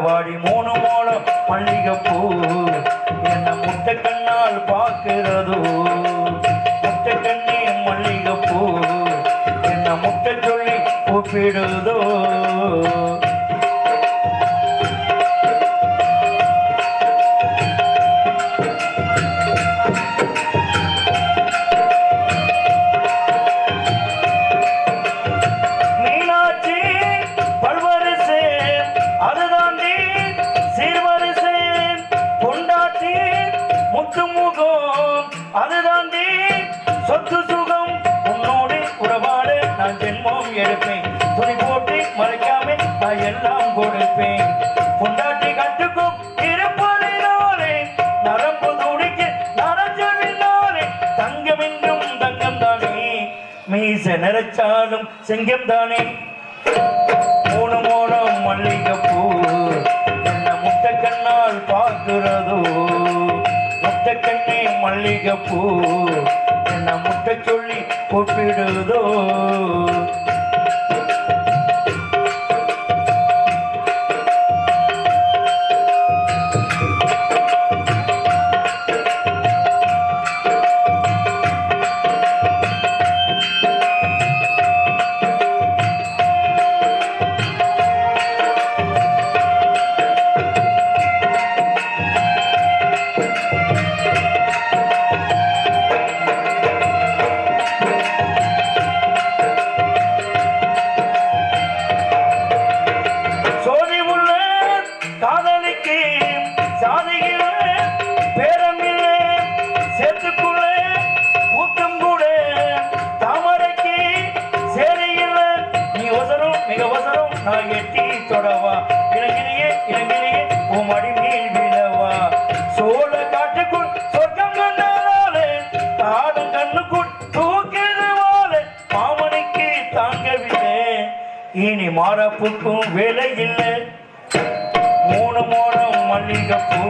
கிட்டவாடி மூணு மூலம் மல்லிகைப்பூ என்ன முட்டை கண்ணால் பார்க்கிறதோ முட்டை கண்ணி மல்லிகைப்பூ என்ன முட்டை சொல்லி கூப்பிடுதோ அதுதாண்டி சொத்து சுகம் உன்னோடு உறவாடு நான் ஜென்மம் எடுப்பேன் துணி போட்டு மறைக்காம நான் எல்லாம் கொடுப்பேன் பொண்டாட்டி கட்டுக்கும் இருப்பதினாலே நரம்பு துடிக்க நரஞ்சவினாலே தங்கம் என்றும் தங்கம் தானே மீச நிறைச்சாலும் செங்கம் தானே மூணு மூலம் மல்லிகைப்பூ என்ன முட்டை கண்ணால் பார்க்கிறதோ முட்டை கண்ணே மல்லிகைப்பூ என்ன முட்டை சொல்லி கூப்பிடுதோ நான் எட்டி தொடவா இளங்கிலேயே இளங்கிலேயே உமடி மேல் விழவா சோழ காட்டுக்குள் சொர்க்கம் கண்டாலே தாடும் கண்ணுக்குள் தூக்கிடுவாளே மாமணிக்கு தாங்கவில்லை இனி மாறப்புக்கும் வேலை இல்லை மூணு மூலம் மல்லிகைப்பூ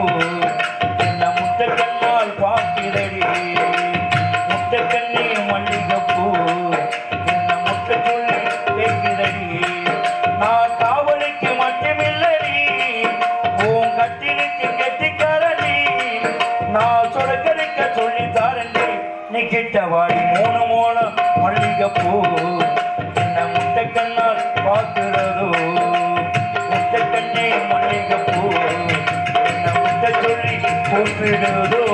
என்ன முட்டை கண்ணால் பார்க்கிறடி முட்டை கண்ணி மல்லிகைப்பூ என்ன முட்டை சொல்லி கேட்கிறடி நான் காவலுக்கு மட்டுமில்லடி உன் கட்டிலுக்கு கெட்டிக்காரடி நான் சொடக்கடிக்க சொல்லி தாரண்டி நீ கிட்டவாடி மூணு மூலம் மல்லிகைப்பூ என்ன முட்டை கண்ணால் பார்க்கிறதோ முட்டை கண்ணே மல்லிகைப்பூ என்ன முட்டை சொல்லி கூப்பிடுதோ